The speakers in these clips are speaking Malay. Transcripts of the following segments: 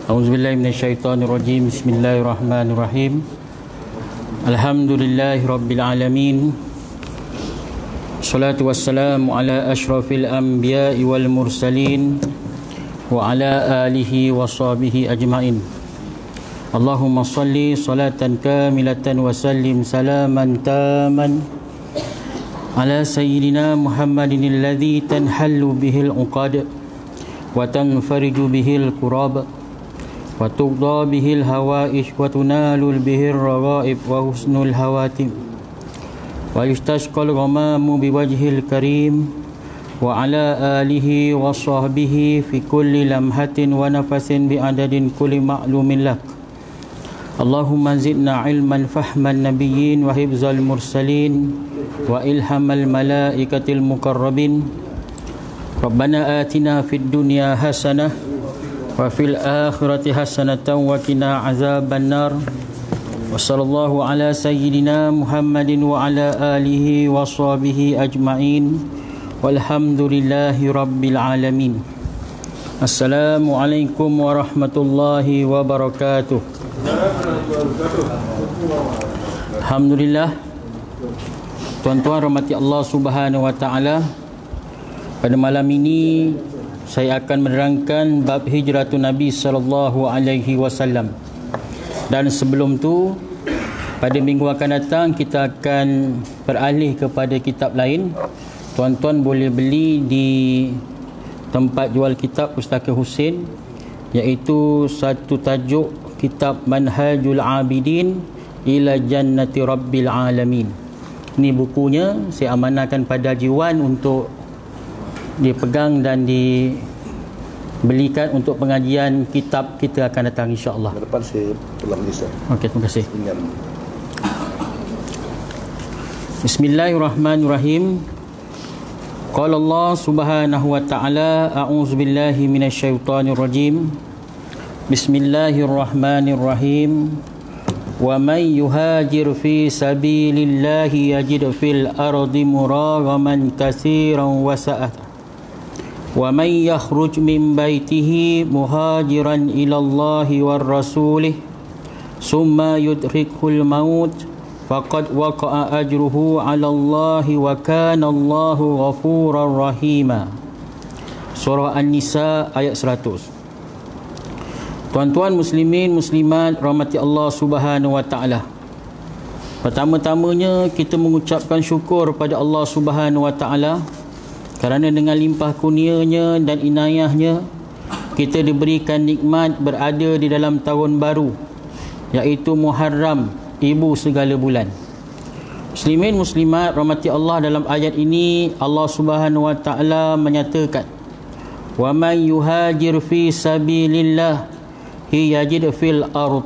A'udzubillahi minasyaitonirrajim. Bismillahirrahmanirrahim. Alhamdulillahi rabbil alamin. Salatu wassalamu ala asyrafil anbiya'i wal mursalin wa ala alihi wa sahbihi ajma'in. Allahumma salli salatan kamilatan wa sallim salaman taman ala sayyidina Muhammadin alladhi tanhallu bihil uqad wa tanfariju bihil kurab wa tuqda bihil hawaish wa tunalul bihil raghaib wa husnul hawatim wa yustashqal ghamamu biwajhil karim wa ala alihi wa sahbihi fi kulli lamhatin wa nafasin bi'adadin kulli ma'lumin lak. Allahumma zidna ilman fahman nabiyyin wa hibzal mursalin wa ilhamal malaikatil mukarrabin. Rabbana atina fid dunya hasanah wa fil akhirati hasanatan wa qina azaban nar. Wa sallallahu ala sayyidina Muhammadin wa ala alihi wa sahbihi ajma'in. Walhamdulillahi rabbil alamin. Assalamualaikum warahmatullahi wabarakatuh. Alhamdulillah, tuan-tuan rahmati Allah Subhanahu wa taala, pada malam ini saya akan menerangkan bab hijratun Nabi sallallahu alaihi wasallam. Dan sebelum tu, pada minggu akan datang kita akan beralih kepada kitab lain. Tuan-tuan boleh beli di tempat jual kitab Pustaka Husin, iaitu satu tajuk kitab Manhajul Abidin ila Jannati Rabbil Alamin. Ini bukunya saya amanahkan pada Jiwan untuk dipegang dan dibelikan untuk pengajian kitab kita akan datang, insya-Allah. Depan saya pulang list. Okey, terima kasih. Bismillahirrahmanirrahim. Qala Allah Subhanahu wa ta'ala, a'udzu billahi minasyaitonir rajim. Bismillahirrahmanirrahim. Wa may yuhajir fi sabilillahi yajid fil ardi muragaman katsiran wa sa'at. Wa may yakhruj min baitihi muhajiran ila Allahi war rasulih summa yudrikhul maut faqad waqa'a ajruhu 'ala Allahi wa kana Allahu ghafurar rahima. Surah An-Nisa ayat 100. Tuan-tuan muslimin muslimat rahmati Allah Subhanahu wa taala. Pertama-tamanya kita mengucapkan syukur pada Allah Subhanahu wa taala kerana dengan limpah kurnianya dan inayahnya kita diberikan nikmat berada di dalam tahun baru, iaitu Muharram, ibu segala bulan. Muslimin muslimat rahmati Allah, dalam ayat ini Allah Subhanahu wa taala menyatakan, wa man yuhajir fi sabilillah yajid fil ard.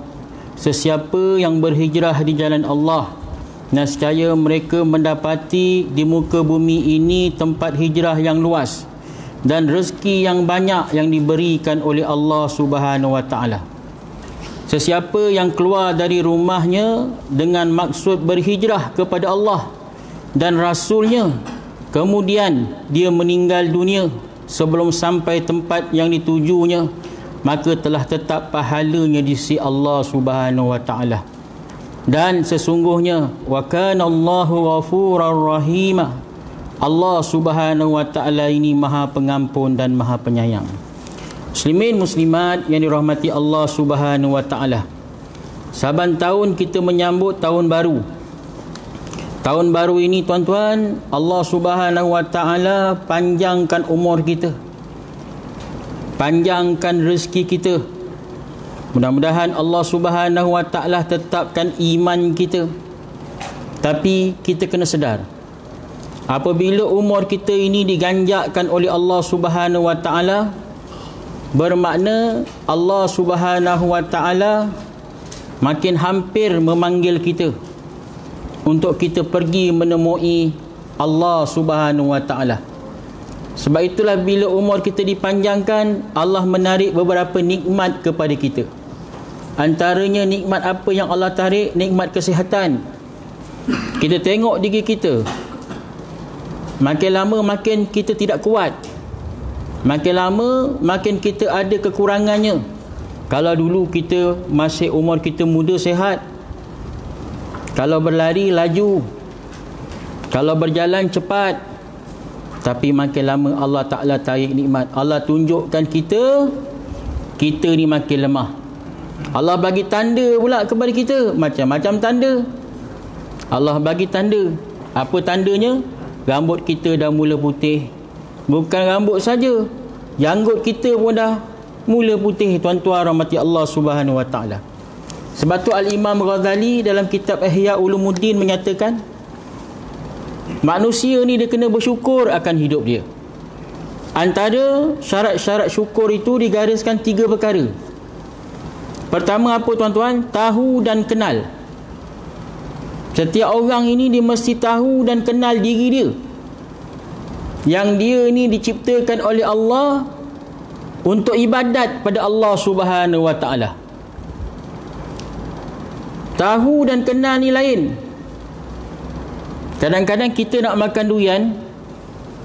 Sesiapa yang berhijrah di jalan Allah, nescaya mereka mendapati di muka bumi ini tempat hijrah yang luas dan rezeki yang banyak yang diberikan oleh Allah Subhanahu wa taala. Sesiapa yang keluar dari rumahnya dengan maksud berhijrah kepada Allah dan Rasulnya, kemudian dia meninggal dunia sebelum sampai tempat yang ditujunya, maka telah tetap pahalanya di sisi Allah Subhanahu wa taala. Dan sesungguhnya wa kana Allahu ghafurar rahima, Allah Subhanahu wa taala ini Maha Pengampun dan Maha Penyayang. Muslimin muslimat yang dirahmati Allah Subhanahu wa taala, saban tahun kita menyambut tahun baru. Tahun baru ini tuan-tuan, Allah Subhanahu wa taala panjangkan umur kita, panjangkan rezeki kita. Mudah-mudahan Allah Subhanahu wa taala tetapkan iman kita. Tapi kita kena sedar, apabila umur kita ini diganjakkan oleh Allah Subhanahu wa taala, bermakna Allah Subhanahu wa taala makin hampir memanggil kita untuk kita pergi menemui Allah Subhanahu wa taala. Sebab itulah bila umur kita dipanjangkan, Allah menarik beberapa nikmat kepada kita. Antaranya nikmat apa yang Allah tarik? Nikmat kesihatan. Kita tengok diri kita, makin lama makin kita tidak kuat, makin lama makin kita ada kekurangannya. Kalau dulu kita masih umur kita muda sihat, kalau berlari laju, kalau berjalan cepat, tapi makin lama Allah Ta'ala tarik nikmat, Allah tunjukkan kita ni makin lemah. Allah bagi tanda pula kepada kita, macam-macam tanda. Allah bagi tanda. Apa tandanya? Rambut kita dah mula putih. Bukan rambut saja, janggut kita pun dah mula putih, tuan-tuan rahmati Allah Subhanahu Wa Ta'ala. Sebab tu Al-Imam Ghazali dalam kitab Ihya Ulumuddin menyatakan, manusia ni dia kena bersyukur akan hidup dia. Antara syarat-syarat syukur itu digariskan 3 perkara. Pertama apa tuan-tuan? Tahu dan kenal. Setiap orang ini dia mesti tahu dan kenal diri dia, yang dia ni diciptakan oleh Allah untuk ibadat pada Allah Subhanahu Wa Ta'ala. Tahu dan kenal ni lain. Kadang-kadang kita nak makan durian,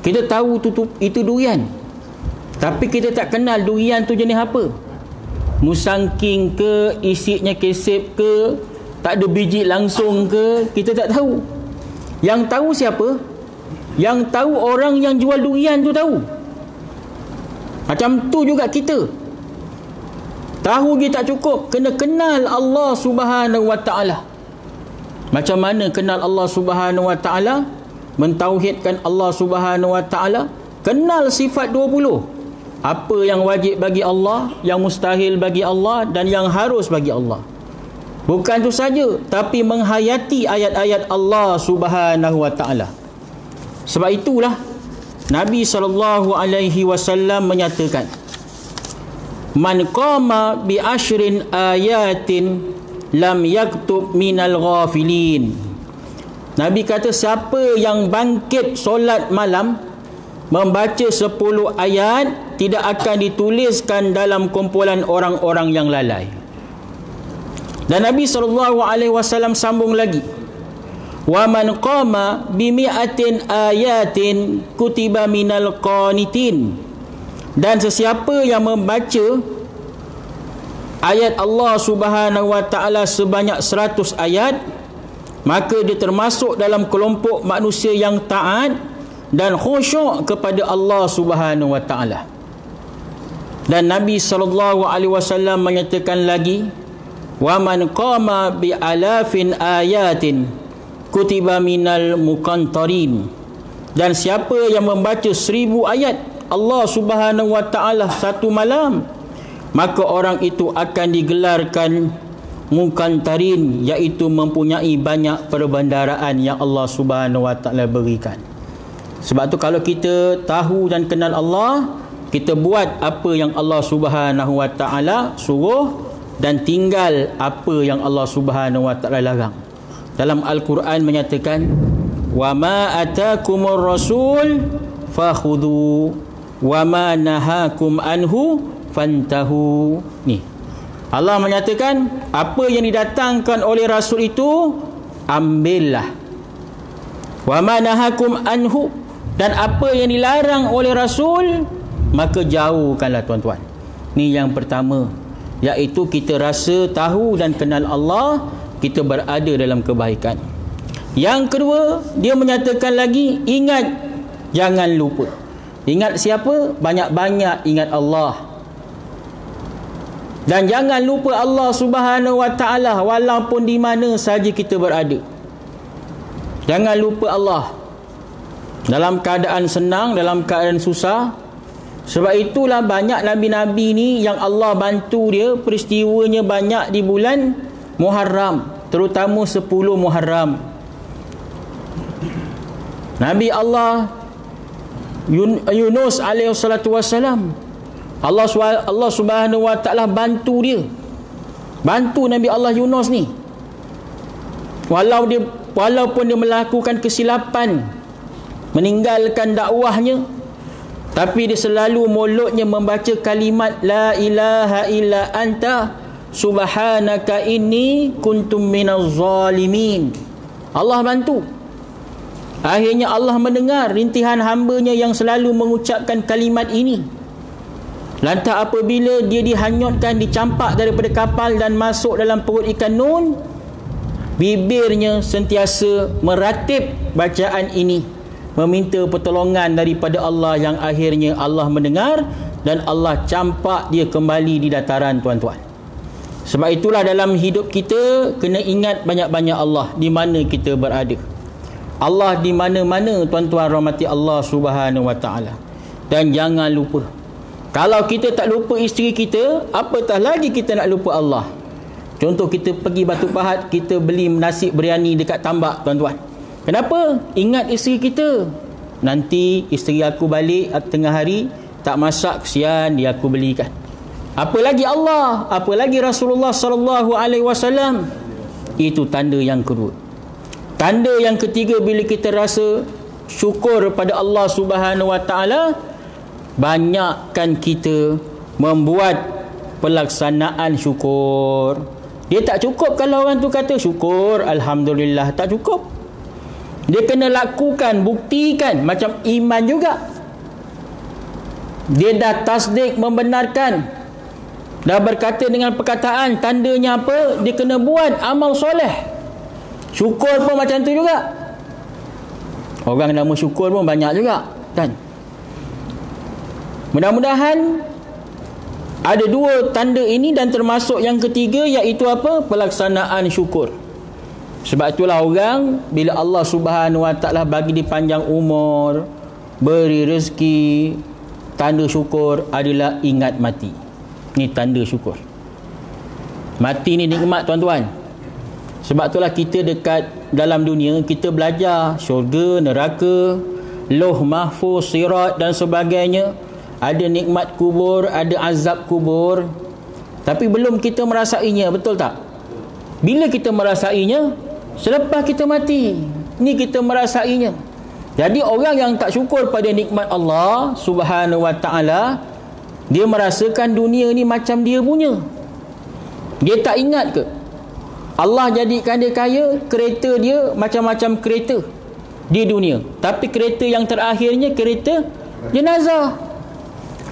kita tahu itu durian, tapi kita tak kenal durian tu jenis apa. Musangking ke, isinya kesep ke, tak ada biji langsung ke, kita tak tahu. Yang tahu siapa? Yang tahu orang yang jual durian tu tahu. Macam tu juga kita. Tahu kita tak cukup, kena kenal Allah Subhanahu Wa Ta'ala. Macam mana kenal Allah Subhanahu Wa Ta'ala? Mentauhidkan Allah Subhanahu Wa Ta'ala. Kenal sifat 20. Apa yang wajib bagi Allah, yang mustahil bagi Allah, dan yang harus bagi Allah. Bukan itu saja, tapi menghayati ayat-ayat Allah Subhanahu Wa Ta'ala. Sebab itulah Nabi SAW menyatakan, man qama bi ashrin ayatin lam yaktub minal ghafilin. Nabi kata, siapa yang bangkit solat malam membaca 10 ayat, tidak akan dituliskan dalam kumpulan orang-orang yang lalai. Dan Nabi SAW sambung lagi, wa man qama bi mi'atin ayatin kutiba minal qanitin. Dan sesiapa yang membaca ayat Allah Subhanahu Wa Ta'ala sebanyak 100 ayat, maka dia termasuk dalam kelompok manusia yang taat dan khusyuk kepada Allah Subhanahu Wa Ta'ala. Dan Nabi SAW menyatakan lagi, wa man qama bi alafin ayatin kutiba minal muqantarin. Dan siapa yang membaca 1000 ayat Allah Subhanahu Wa Ta'ala satu malam, maka orang itu akan digelarkan muqantarin, iaitu mempunyai banyak perbendaharaan yang Allah Subhanahu Wa Ta'ala berikan. Sebab tu kalau kita tahu dan kenal Allah, kita buat apa yang Allah Subhanahu Wa Ta'ala suruh dan tinggal apa yang Allah Subhanahu Wa Ta'ala larang. Dalam Al-Quran menyatakan, wa ma atakumur rasul fakhudhu wa ma nahakum anhu fantahu. Ni Allah menyatakan, apa yang didatangkan oleh rasul itu ambillah. Wa ma nahakum anhu, dan apa yang dilarang oleh rasul maka jauhkanlah tuan-tuan. Ni yang pertama, iaitu kita rasa tahu dan kenal Allah, kita berada dalam kebaikan. Yang kedua, dia menyatakan lagi, ingat, jangan lupa. Ingat siapa? Banyak-banyak ingat Allah. Dan jangan lupa Allah Subhanahu Wa Ta'ala walaupun di mana saja kita berada. Jangan lupa Allah dalam keadaan senang, dalam keadaan susah. Sebab itulah banyak Nabi-Nabi ni yang Allah bantu dia, peristiwanya banyak di bulan Muharram, terutama 10 Muharram. Nabi Allah Yunus alaihi salatu wassalam, Allah Subhanahu Wa Ta'ala bantu dia, bantu Nabi Allah Yunus ni. Walaupun dia melakukan kesilapan, meninggalkan dakwahnya, tapi dia selalu mulutnya membaca kalimat la ilaha illa anta subhanaka inni kuntum minaz zalimin. Allah bantu. Akhirnya Allah mendengar rintihan hambanya yang selalu mengucapkan kalimat ini. Lantas apabila dia dihanyutkan, dicampak daripada kapal dan masuk dalam perut ikan Nun, bibirnya sentiasa meratip bacaan ini, meminta pertolongan daripada Allah, yang akhirnya Allah mendengar dan Allah campak dia kembali di dataran, tuan-tuan. Sebab itulah dalam hidup kita kena ingat banyak-banyak Allah di mana kita berada. Allah di mana-mana, tuan-tuan rahmati Allah Subhanahu wa taala. Dan jangan lupa, kalau kita tak lupa isteri kita, apatah lagi kita nak lupa Allah. Contoh, kita pergi Batu Pahat, kita beli nasi biryani dekat Tambak, tuan-tuan. Kenapa? Ingat isteri kita. Nanti isteri aku balik tengah hari tak masak, kesian dia aku belikan. Apa lagi Allah, apa lagi Rasulullah sallallahu alaihi wasallam. Itu tanda yang kedua. Tanda yang ketiga, bila kita rasa syukur pada Allah Subhanahu wa taala, banyakkan kita membuat pelaksanaan syukur. Dia tak cukup kalau orang tu kata syukur, alhamdulillah, tak cukup. Dia kena lakukan, buktikan. Macam iman juga. Dia dah tasdik, membenarkan, dah berkata dengan perkataan, tandanya apa? Dia kena buat amal soleh. Syukur pun macam tu juga. Orang nama syukur pun banyak juga, kan? Mudah-mudahan ada dua tanda ini, dan termasuk yang ketiga, iaitu apa? Pelaksanaan syukur. Sebab itulah orang, bila Allah Subhanahu wa taala bagi dia panjang umur, beri rezeki, tanda syukur adalah ingat mati. Ni tanda syukur. Mati ni nikmat, tuan-tuan. Sebab itulah kita dekat dalam dunia, kita belajar syurga, neraka, lauh mahfuz, sirat dan sebagainya. Ada nikmat kubur, ada azab kubur. Tapi belum kita merasainya, betul tak? Bila kita merasainya? Selepas kita mati. Ni kita merasainya. Jadi orang yang tak syukur pada nikmat Allah Subhanahu wa taala, dia merasakan dunia ni macam dia punya. Dia tak ingat ke? Allah jadikan dia kaya, kereta dia macam-macam kereta di dunia. Tapi kereta yang terakhirnya kereta jenazah.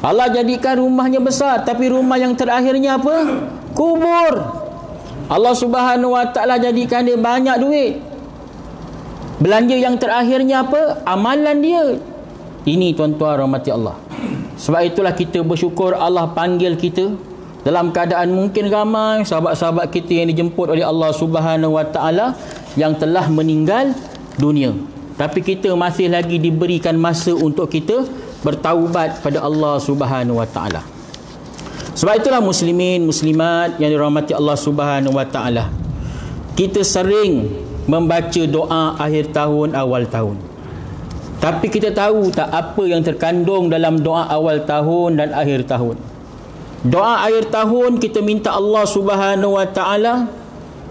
Allah jadikan rumahnya besar, tapi rumah yang terakhirnya apa? Kubur. Allah Subhanahu wa taala jadikan dia banyak duit. Belanja yang terakhirnya apa? Amalan dia. Ini, tuan-tuan rahmati Allah. Sebab itulah kita bersyukur Allah panggil kita dalam keadaan mungkin ramai sahabat-sahabat kita yang dijemput oleh Allah Subhanahu wa taala yang telah meninggal dunia. Tapi kita masih lagi diberikan masa untuk kita bertaubat pada Allah Subhanahu wa taala. Sebab itulah muslimin, muslimat yang dirahmati Allah Subhanahu wa taala, kita sering membaca doa akhir tahun, awal tahun. Tapi kita tahu tak apa yang terkandung dalam doa awal tahun dan akhir tahun? Doa akhir tahun kita minta Allah Subhanahu wa taala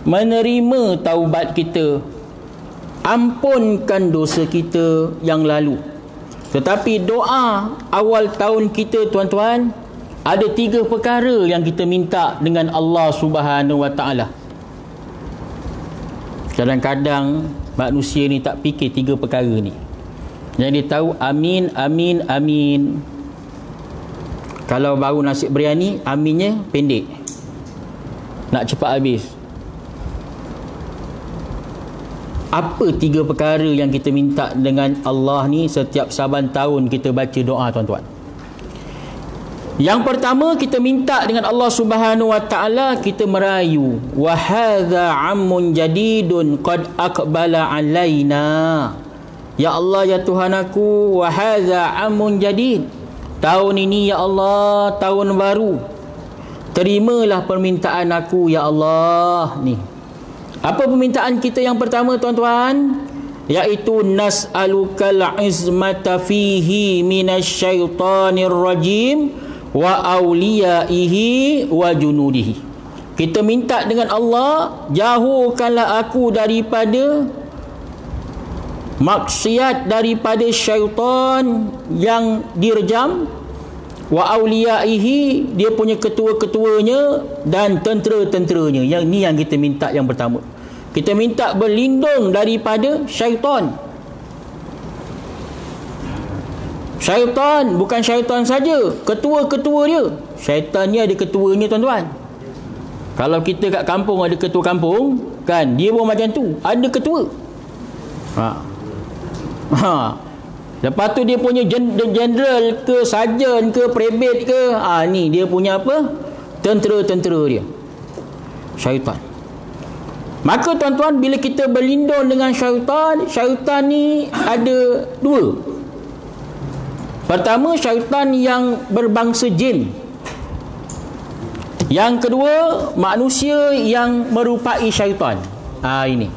menerima taubat kita, ampunkan dosa kita yang lalu. Tetapi doa awal tahun kita, tuan-tuan, ada 3 perkara yang kita minta dengan Allah Subhanahu wa taala. Kadang-kadang manusia ni tak fikir 3 perkara ni. Yang dia tahu amin, amin, amin. Kalau baru nasi biryani, aminnya pendek, nak cepat habis. Apa 3 perkara yang kita minta dengan Allah ni setiap saban tahun kita baca doa, tuan-tuan? Yang pertama, kita minta dengan Allah Subhanahu wa taala, kita merayu, wa hadza ammun jadidun qad aqbala alaina. Ya Allah, ya Tuhan aku, wa hadza ammun jadid. Tahun ini ya Allah, tahun baru. Terimalah permintaan aku ya Allah. Ni. Apa permintaan kita yang pertama, tuan-tuan? Iaitu nas'alukal izmata fihi minasyaitonir rajim wa awliyaihi wa junudihi. Kita minta dengan Allah, jauhkanlah aku daripada maksiat, daripada syaitan yang direjam, wa awliyaihi, dia punya ketua-ketuanya dan tentera-tenteranya. Yang ni yang kita minta yang pertama. Kita minta berlindung daripada syaitan. Syaitan bukan syaitan saja, ketua-ketua dia. Syaitan ni ada ketuanya tuan-tuan. Kalau kita kat kampung ada ketua kampung, kan, dia pun macam tu, ada ketua. Lepas tu dia punya general ke, sarjan ke, private ke, ni dia punya apa? Tentera-tentera dia. Syaitan. Maka tuan-tuan, bila kita berlindung dengan syaitan, syaitan ni ada dua. Pertama, syaitan yang berbangsa jin. Yang kedua, manusia yang merupai syaitan. Ini.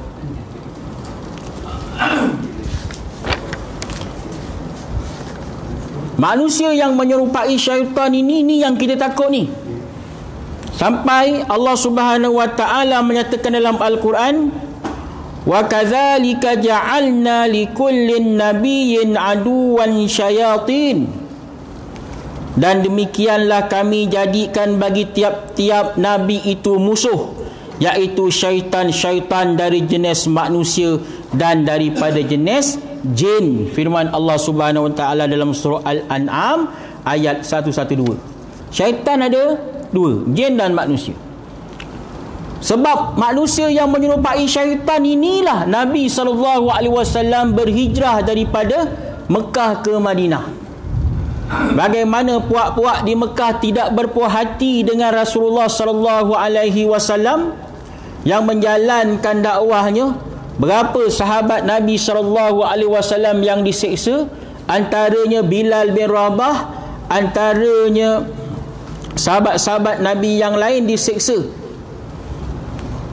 Manusia yang menyerupai syaitan ini yang kita takut ni. Sampai Allah Subhanahu wa taala menyatakan dalam Al-Quran, wa kadzalika ja'alna likullin nabiyyin aduwan syayatin. Dan demikianlah kami jadikan bagi tiap-tiap nabi itu musuh, iaitu syaitan-syaitan dari jenis manusia dan daripada jenis jin. Firman Allah Subhanahu wa taala dalam surah Al-An'am ayat 112. Syaitan ada dua, jin dan manusia. Sebab manusia yang menyerupai syaitan inilah Nabi SAW berhijrah daripada Mekah ke Madinah. Bagaimana puak-puak di Mekah tidak berpuas hati dengan Rasulullah SAW yang menjalankan dakwahnya. Berapa sahabat Nabi SAW yang diseksa, antaranya Bilal bin Rabah, antaranya sahabat-sahabat Nabi yang lain diseksa.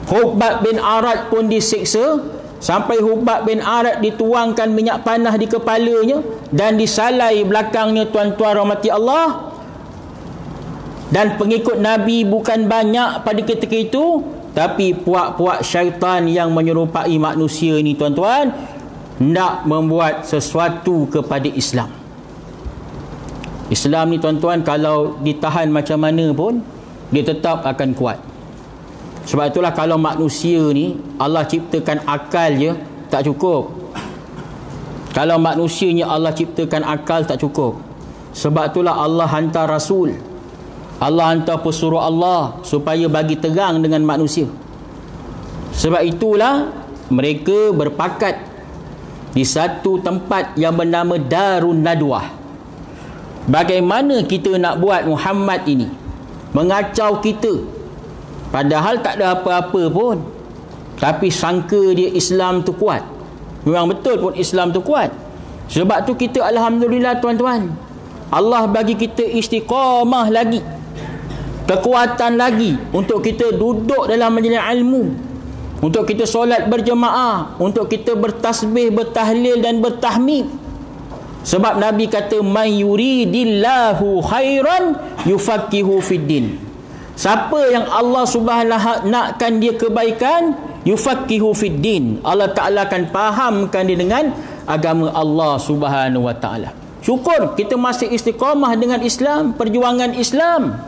Hubab bin Arad pun diseksa, sampai Hubab bin Arad dituangkan minyak panah di kepalanya dan disalai belakangnya, tuan-tuan rahmati Allah. Dan pengikut Nabi bukan banyak pada ketika itu, tapi puak-puak syaitan yang menyerupai manusia ini, tuan-tuan, hendak membuat sesuatu kepada Islam. Islam ni, tuan-tuan, kalau ditahan macam mana pun, dia tetap akan kuat. Sebab itulah kalau manusia ni Allah ciptakan akal je tak cukup. Kalau manusianya Allah ciptakan akal tak cukup. Sebab itulah Allah hantar Rasul, Allah hantar pesuruh Allah supaya bagi terang dengan manusia. Sebab itulah mereka berpakat di satu tempat yang bernama Darun Nadwah. Bagaimana kita nak buat Muhammad ini mengacau kita, padahal tak ada apa-apa pun, tapi sangka dia Islam tu kuat. Memang betul pun Islam tu kuat. Sebab tu kita alhamdulillah, tuan-tuan, Allah bagi kita istiqamah lagi, kekuatan lagi untuk kita duduk dalam majlis ilmu, untuk kita solat berjemaah, untuk kita bertasbih, bertahlil dan bertahmid. Sebab Nabi kata, man yuridillahu khairan yufaqihu fiddin. Siapa yang Allah Subhanahu nakkan dia kebaikan, yufaqihu fiddin, Allah Ta'ala akan fahamkan dia dengan agama Allah Subhanahu wa Ta'ala. Syukur kita masih istiqamah dengan Islam, perjuangan Islam.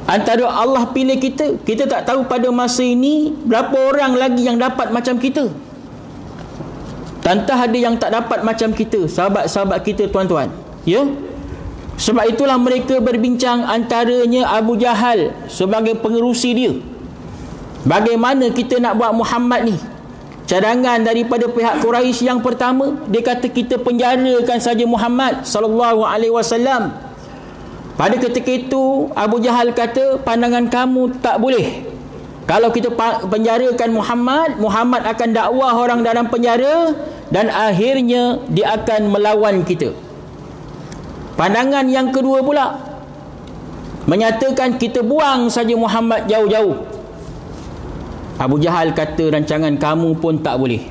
Antara Allah pilih kita, kita tak tahu pada masa ini berapa orang lagi yang dapat macam kita. Tantah ada yang tak dapat macam kita, sahabat-sahabat kita, tuan-tuan. Ya? Sebab itulah mereka berbincang, antaranya Abu Jahal sebagai pengerusi dia. Bagaimana kita nak buat Muhammad ni? Cadangan daripada pihak Quraisy yang pertama, dia kata kita penjarakan saja Muhammad sallallahu alaihi wasallam. Pada ketika itu Abu Jahal kata, pandangan kamu tak boleh. Kalau kita penjarakan Muhammad, Muhammad akan dakwah orang dalam penjara dan akhirnya dia akan melawan kita. Pandangan yang kedua pula menyatakan kita buang saja Muhammad jauh-jauh. Abu Jahal kata, rancangan kamu pun tak boleh.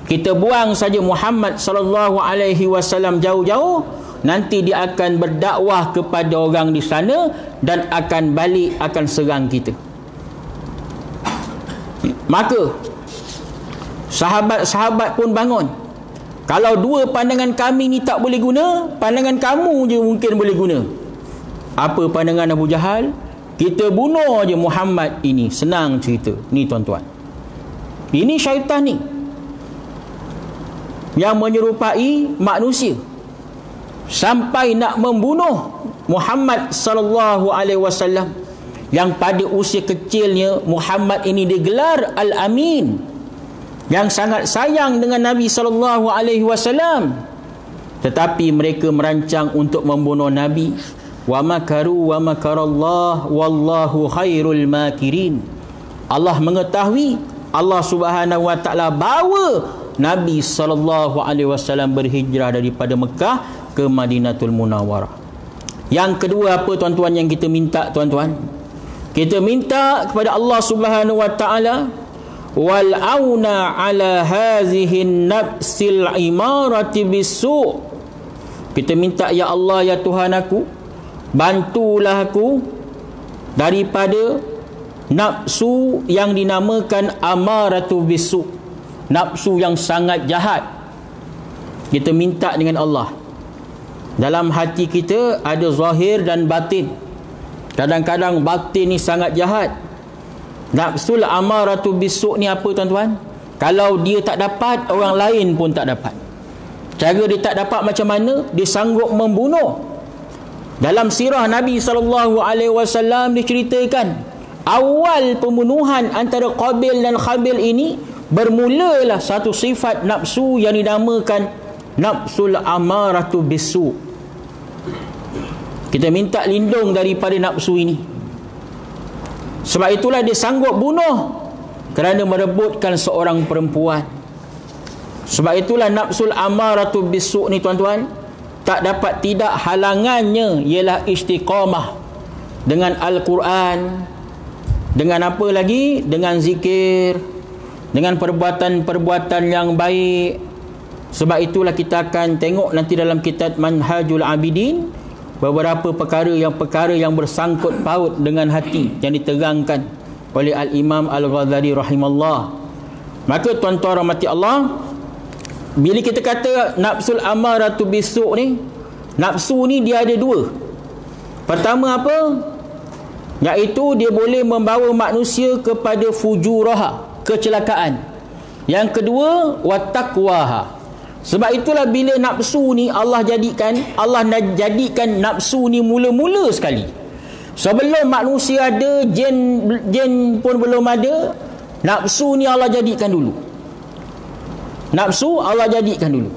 Kita buang saja Muhammad sallallahu alaihi wasallam jauh-jauh, nanti dia akan berdakwah kepada orang di sana dan akan balik, akan serang kita. Maka sahabat-sahabat pun bangun. Kalau dua pandangan kami ni tak boleh guna, pandangan kamu je mungkin boleh guna. Apa pandangan Abu Jahal? Kita bunuh je Muhammad ini. Senang cerita. Ni tuan-tuan, ini syaitan ni yang menyerupai manusia. sampai nak membunuh Muhammad sallallahu alaihi wasallam, yang pada usia kecilnya Muhammad ini digelar Al-Amin, yang sangat sayang dengan Nabi sallallahu alaihi wasallam. Tetapi mereka merancang untuk membunuh Nabi. Wa makaru wa makarallah wallahu khairul makirin. Allah mengetahui, Allah Subhanahu wa taala bawa Nabi sallallahu alaihi wasallam berhijrah daripada Mekah ke Madinatul Munawwarah. Yang kedua apa tuan-tuan yang kita minta tuan-tuan? Kita minta kepada Allah Subhanahu wa taala wal auna ala hazihi nafsil imarati bisu'. Kita minta, ya Allah, ya Tuhan aku, bantulah aku daripada nafsu yang dinamakan amaratu bisu', nafsu yang sangat jahat. Kita minta dengan Allah. Dalam hati kita ada zahir dan batin. Kadang-kadang batin ni sangat jahat. Nafsul amaratu bisu' ni apa tuan-tuan? Kalau dia tak dapat, orang lain pun tak dapat. Cara dia tak dapat macam mana? Dia sanggup membunuh. Dalam sirah Nabi SAW diceritakan, awal pembunuhan antara Qabil dan Khabil ini bermulalah satu sifat nafsu yang dinamakan nafsul amaratu bisu'. Kita minta lindung daripada nafsu ini. Sebab itulah dia sanggup bunuh kerana merebutkan seorang perempuan. Sebab itulah nafsul amaratu bisu' ni tuan-tuan, tak dapat tidak halangannya ialah istiqamah dengan Al-Quran, dengan apa lagi? Dengan zikir, dengan perbuatan-perbuatan yang baik. Sebab itulah kita akan tengok nanti dalam kitab Manhajul Abidin beberapa perkara yang bersangkut paut dengan hati yang diterangkan oleh Al-Imam Al-Ghazali rahimallah. Maka tuan-tuan rahmati Allah, bila kita kata nafsul amaratu bisu' ni, nafsu ni dia ada dua. Pertama apa? Iaitu dia boleh membawa manusia kepada fujuraha, kecelakaan. Yang kedua, wattaqwaha. Sebab itulah bila nafsu ni Allah jadikan nafsu ni mula-mula sekali. Sebelum manusia ada, jin pun belum ada, nafsu ni Allah jadikan dulu. Nafsu Allah jadikan dulu.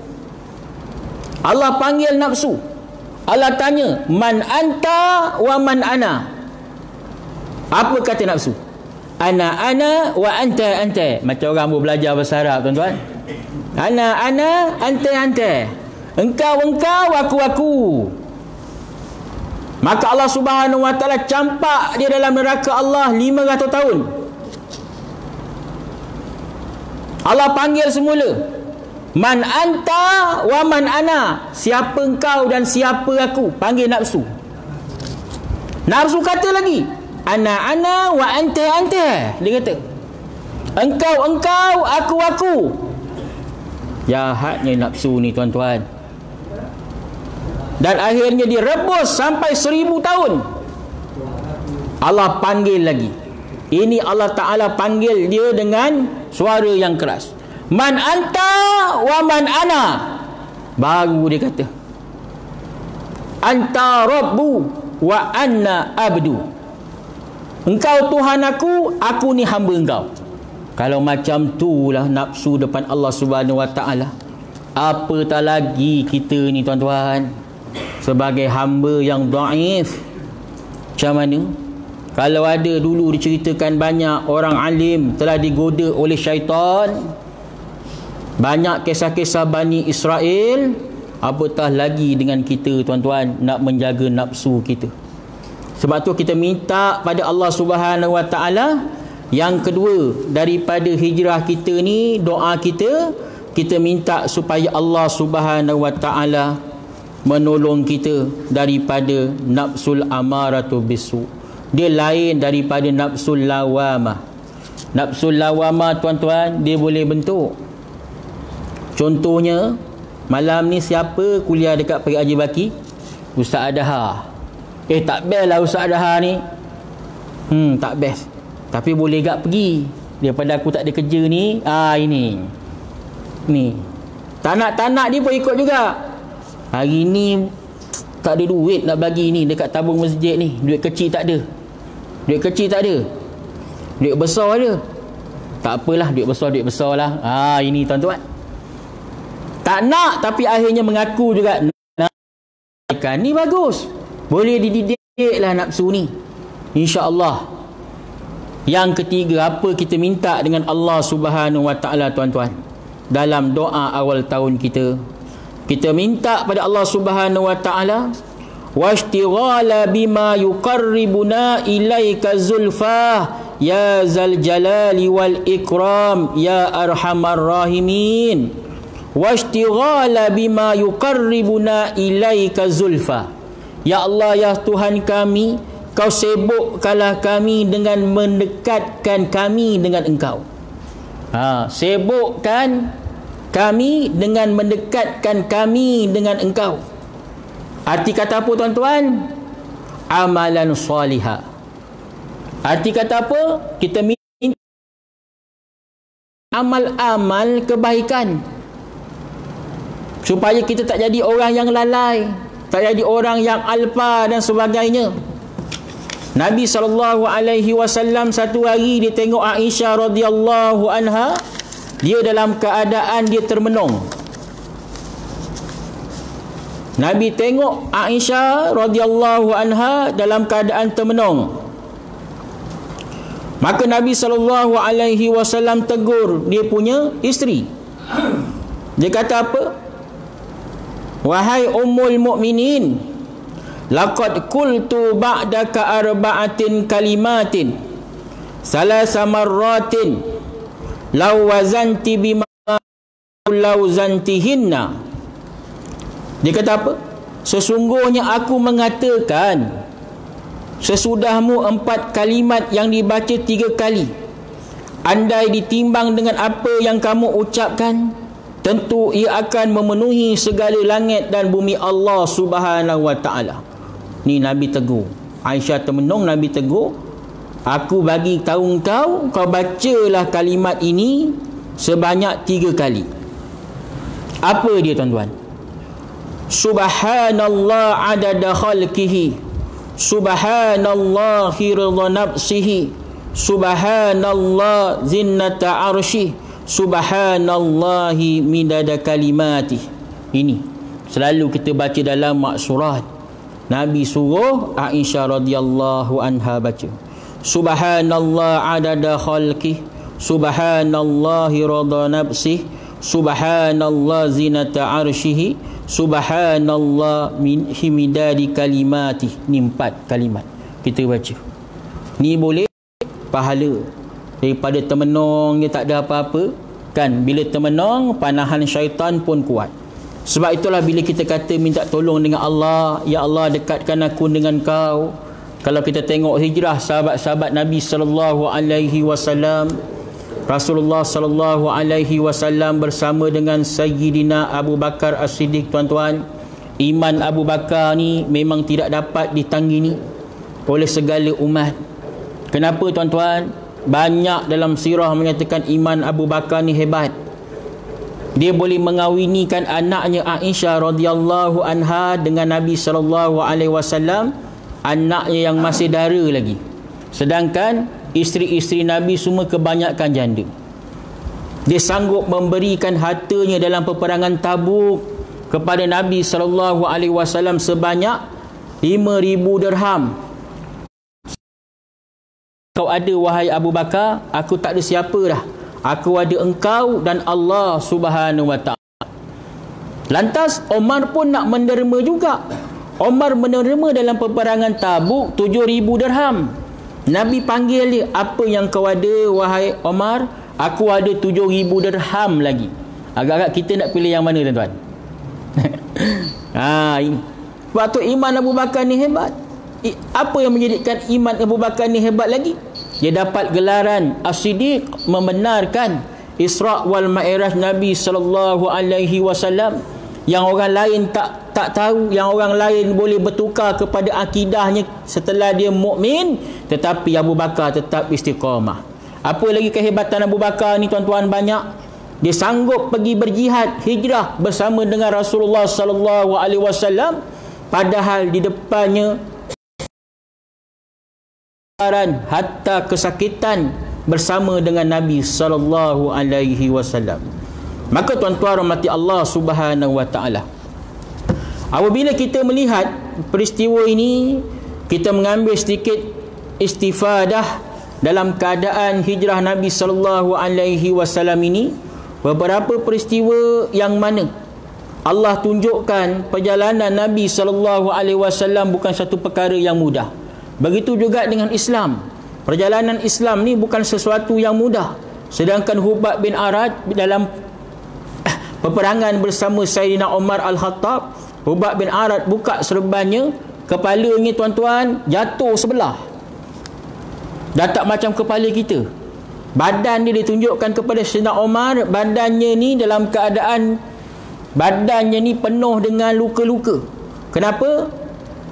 Allah panggil nafsu. Allah tanya, man anta wa man ana. Apa kata nafsu? Ana wa anta. Macam orang belajar bahasa Arab tuan-tuan. Ana, anta. Engkau, aku. Maka Allah Subhanahu wa taala campak dia dalam neraka Allah 500 tahun. Allah panggil semula, man anta wa man ana. Siapa engkau dan siapa aku? Panggil nafsu. Nafsu kata lagi, ana wa anta. Dia kata, engkau, aku. Jahatnya nafsu ni tuan-tuan. Dan akhirnya direbus sampai 1000 tahun. Allah panggil lagi. Ini Allah Ta'ala panggil dia dengan suara yang keras. Man anta wa man ana. Baru dia kata, anta rabbu wa anna abdu. Engkau Tuhan aku ni hamba engkau. Kalau macam itulah nafsu depan Allah Subhanahu wa taala, apa tak lagi kita ni tuan-tuan, sebagai hamba yang dhaif. Macam mana? Kalau ada dulu diceritakan banyak orang alim telah digoda oleh syaitan, banyak kisah-kisah Bani Israel, apatah lagi dengan kita tuan-tuan nak menjaga nafsu kita. Sebab tu kita minta pada Allah Subhanahu wa taala. Yang kedua daripada hijrah kita ni, doa kita minta supaya Allah Subhanahu wa taala menolong kita daripada nafsul amaratu bisu. Dia lain daripada nafsul lawamah. Nafsul lawamah tuan-tuan, dia boleh bentuk. Contohnya, malam ni siapa kuliah dekat Peri Haji Baki? Ustaz Adha. Tak best lah Ustaz Adha ni. Tak best. Tapi boleh gak pergi. Daripada aku tak ada kerja ni, ini. Ni. Tak nak dia pun ikut juga. Hari ni tak ada duit nak bagi ni dekat tabung masjid ni. Duit kecil tak ada. Duit kecil tak ada. Duit besar ada. Tak apalah, duit besar lah. Ini tuan-tuan. Tak nak tapi akhirnya mengaku juga. Ni bagus. Boleh dididik lah nafsu ni. InsyaAllah. Yang ketiga, apa kita minta dengan Allah Subhanahu Wa Ta'ala tuan-tuan? Dalam doa awal tahun kita. Kita minta pada Allah Subhanahu Wa Ta'ala washtighala bima yuqarribuna ilaika zulfah ya zal jalali wal ikram ya arhamar rahimin. Washtighala bima yuqarribuna ilaika zulfah. Ya Allah, ya Tuhan kami, Kau sibukkanlah kami dengan mendekatkan kami dengan Engkau. Sibukkan kami dengan mendekatkan kami dengan Engkau. Arti kata apa tuan-tuan? Amalan salihah. Arti kata apa? Kita minta amal-amal kebaikan, supaya kita tak jadi orang yang lalai, tak jadi orang yang alpa dan sebagainya. Nabi SAW satu hari dia tengok Aisyah radhiyallahu anha, dia dalam keadaan dia termenung. Nabi tengok Aisyah radhiyallahu anha dalam keadaan termenung. Maka Nabi SAW tegur dia punya isteri. Dia kata apa? Wahai ummul mukminin, laqad qultu ba'daka arba'atin kalimatin salasa marratin law wazanti bima law zantihinna. Dia kata apa? Sesungguhnya aku mengatakan sesudahmu 4 kalimat yang dibaca 3 kali. Andai ditimbang dengan apa yang kamu ucapkan, tentu ia akan memenuhi segala langit dan bumi Allah Subhanahu Wa Ta'ala. Ni Nabi tegur. Aisyah termenung, Nabi tegur, aku bagi tahu kau, kau bacalah kalimat ini sebanyak 3 kali. Apa dia tuan-tuan? Subhanallah adada khalqihi, subhanallahi ridha nafsihi, subhanallah zinnata arsyih, subhanallahi midada kalimatih. Ini selalu kita baca dalam maksurat. Nabi suruh Aisyah radhiyallahu anha baca subhanallah adada khalqih, subhanallahi ridha nafsih, subhanallah zinata arsyihi, subhanallah min himidadi kalimatih. Ni 4 kalimat kita baca. Ni boleh pahala daripada termenung dia tak ada apa-apa kan. Bila termenung, panahan syaitan pun kuat. Sebab itulah bila kita kata minta tolong dengan Allah, ya Allah dekatkan aku dengan Kau. Kalau kita tengok hijrah sahabat-sahabat Nabi sallallahu alaihi wasallam, Rasulullah sallallahu alaihi wasallam bersama dengan Sayyidina Abu Bakar As-Siddiq tuan-tuan. Iman Abu Bakar ni memang tidak dapat ditandingi oleh segala umat. Kenapa tuan-tuan? Banyak dalam sirah menyatakan iman Abu Bakar ni hebat. Dia boleh mengawinikan anaknya Aisyah radhiyallahu anha dengan Nabi sallallahu alaihi wasallam, anaknya yang masih dara lagi. Sedangkan isteri-isteri Nabi semua kebanyakan janda. Dia sanggup memberikan hartanya dalam peperangan Tabuk kepada Nabi sallallahu alaihi wasallam sebanyak 5,000 dirham. Kau ada wahai Abu Bakar, aku tak ada siapa dah. Aku ada engkau dan Allah Subhanahu Wa Ta'ala. Lantas Omar pun nak menderma juga. Omar menerima dalam peperangan Tabuk 7,000 dirham. Nabi panggil dia, apa yang kau ada wahai Omar? Aku ada 7,000 dirham lagi. Agak-agak kita nak pilih yang mana tuan-tuan? Ini. Sebab tu iman Abu Bakar ni hebat. Apa yang menjadikan iman Abu Bakar ni hebat lagi? Dia dapat gelaran As-Siddiq, membenarkan Isra' wal Mi'raj Nabi sallallahu alaihi wasallam yang orang lain tak tahu, yang orang lain boleh bertukar kepada akidahnya setelah dia mukmin, tetapi Abu Bakar tetap istiqamah. Apa lagi kehebatan Abu Bakar ni tuan-tuan? Banyak. dia sanggup pergi berjihad, hijrah bersama dengan Rasulullah sallallahu alaihi wasallam, padahal di depannya hatta kesakitan bersama dengan Nabi sallallahu alaihi wasallam. Maka tuan-tuan rahmati Allah Subhanahu wa taala, apabila kita melihat peristiwa ini, kita mengambil sedikit istifadah dalam keadaan hijrah Nabi sallallahu alaihi wasallam ini. Beberapa peristiwa yang mana Allah tunjukkan perjalanan Nabi sallallahu alaihi wasallam bukan satu perkara yang mudah. Begitu juga dengan Islam. Perjalanan Islam ni bukan sesuatu yang mudah. Sedangkan Hubab bin Arad dalam peperangan bersama Sayyidina Umar Al-Khattab, Hubab bin Arad buka serbannya, kepalanya tuan-tuan jatuh sebelah. Dah tak macam kepala kita. Badan dia ditunjukkan kepada Sayyidina Umar, badannya ni dalam keadaan badannya ni penuh dengan luka-luka. Kenapa?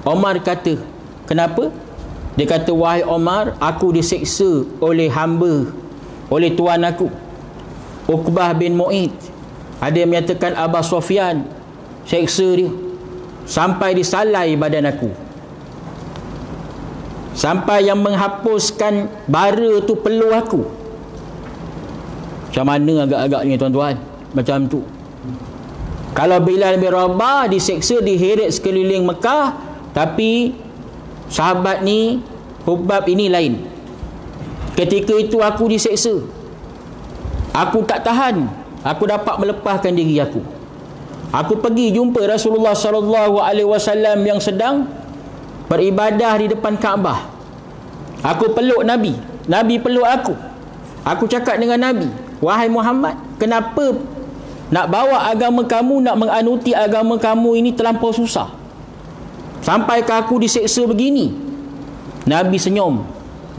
Umar kata, kenapa? Dia kata, wahai Umar, aku diseksa oleh hamba, oleh tuan aku, Uqbah bin Mu'id. Ada yang menyatakan Aba Sufyan seksa dia sampai disalai badan aku, sampai yang menghapuskan bara tu peluh aku. Macam mana agak-agaknya tuan-tuan? Macam tu. Kalau Bilal bin Rabah diseksa, diheret sekeliling Mekah, tapi sahabat ni, Hubab ini lain. Ketika itu aku diseksa, aku tak tahan, aku dapat melepaskan diri aku. Aku pergi jumpa Rasulullah sallallahu alaihi wasallam yang sedang beribadah di depan Kaabah. Aku peluk Nabi, Nabi peluk aku. Aku cakap dengan Nabi, wahai Muhammad, kenapa nak bawa agama kamu, nak menganuti agama kamu ini terlampau susah, sampai ke aku diseksa begini? Nabi senyum.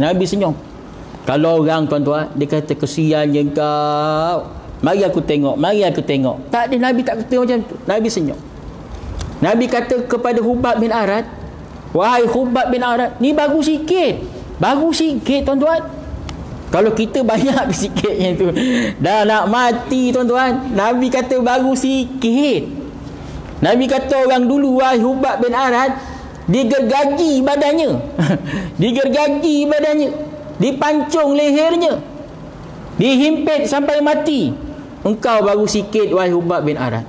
Nabi senyum. Kalau orang tuan-tuan, dia kata kesiannya kau, mari aku tengok, mari aku tengok. Tak ada, Nabi tak kata macam tu. Nabi senyum. Nabi kata kepada Hubab bin Arad, wahai Hubab bin Arad, ni bagus sikit. Bagus sikit tuan-tuan. Kalau kita banyak sikitnya tu, dah nak mati tuan-tuan. Nabi kata bagus sikit. Nabi kata orang dulu, wahai Hubab bin Arad, digergaji badannya. Digergaji badannya, dipancung lehernya, dihimpit sampai mati. Engkau baru sikit, wahai Hubab bin Arad.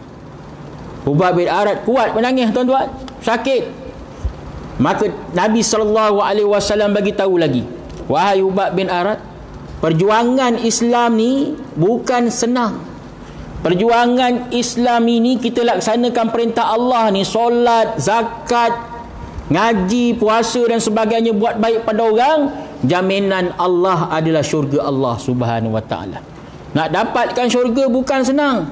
Hubab bin Arad kuat menangis tuan-tuan, sakit. Maka Nabi SAW bagi tahu lagi, wahai Hubab bin Arad, perjuangan Islam ni bukan senang. Perjuangan Islam ini kita laksanakan perintah Allah ni, solat, zakat, ngaji, puasa dan sebagainya, buat baik pada orang, jaminan Allah adalah syurga Allah Subhanahu wa taala. Nak dapatkan syurga bukan senang.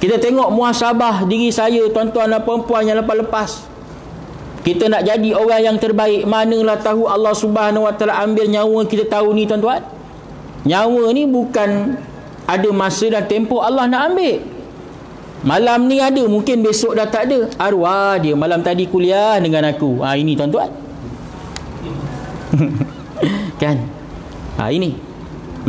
Kita tengok muhasabah diri saya tuan-tuan dan puan-puan yang lepas-lepas. Kita nak jadi orang yang terbaik, manalah tahu Allah Subhanahu wa taala ambil nyawa kita tahu ni tuan-tuan. Nyawa ni bukan ada masa dan tempoh Allah nak ambil. Malam ni ada, mungkin besok dah tak ada. Arwah dia malam tadi kuliah dengan aku. Ini tuan-tuan. Kan? Ini.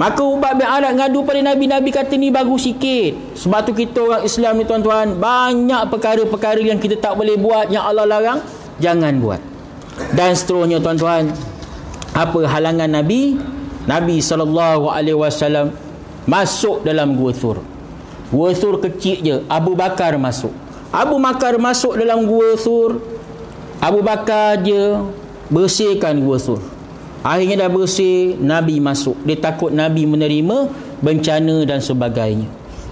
Maka Hubab bin Arad ngadu pada Nabi. Nabi kata ni bagus sikit. Sebab tu kita orang Islam ni tuan-tuan, banyak perkara-perkara yang kita tak boleh buat, yang Allah larang, jangan buat. Dan seterusnya tuan-tuan, apa halangan Nabi? Nabi SAW masuk dalam Gua Thur. Gua Thur kecil je. Abu Bakar masuk. Abu Bakar masuk dalam Gua Thur. Abu Bakar je bersihkan Gua Thur. Akhirnya dah bersih, Nabi masuk. Dia takut Nabi menerima bencana dan sebagainya.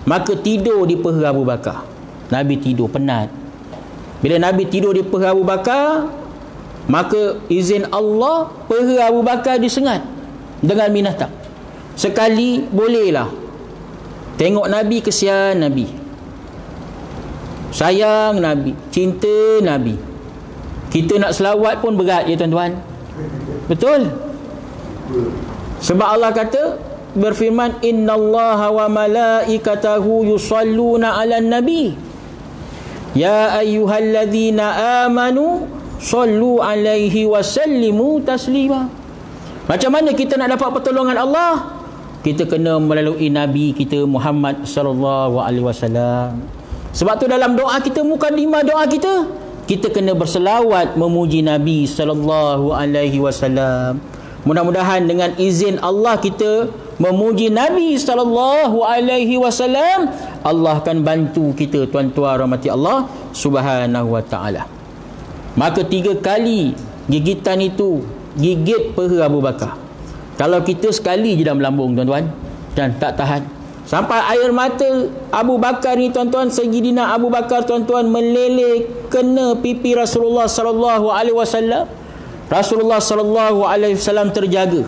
Maka tidur di peha Abu Bakar. Nabi tidur penat. Bila Nabi tidur di peha Abu Bakar, maka izin Allah, peha Abu Bakar disengat dengan binatang. Sekali bolehlah. Tengok Nabi, kesian Nabi, sayang Nabi, cinta Nabi. Kita nak selawat pun berat ya tuan-tuan. Betul? Sebab Allah kata, berfirman, innallaha wa malaikatahu yusalluna 'alan nabi ya ayyuhalladzina amanu sallu 'alaihi wa sallimu taslima. Macam mana kita nak dapat pertolongan Allah? kita kena melalui Nabi kita Muhammad sallallahu alaihi wasallam. Sebab tu dalam doa kita, mukadimah doa kita kena berselawat memuji Nabi sallallahu alaihi wasallam. Mudah-mudahan dengan izin Allah kita memuji Nabi sallallahu alaihi wasallam, Allah akan bantu kita, tuan-tuan rahmati Allah Subhanahu wa taala. Maka 3 kali gigitan itu gigit peha Abu Bakar. Kalau kita sekali je dalam lambung, tuan-tuan, dan tak tahan. Sampai air mata Abu Bakar ni, tuan-tuan, Sayyidina Abu Bakar, tuan-tuan, meleleh kena pipi Rasulullah sallallahu alaihi wasallam. Rasulullah sallallahu alaihi wasallam terjaga.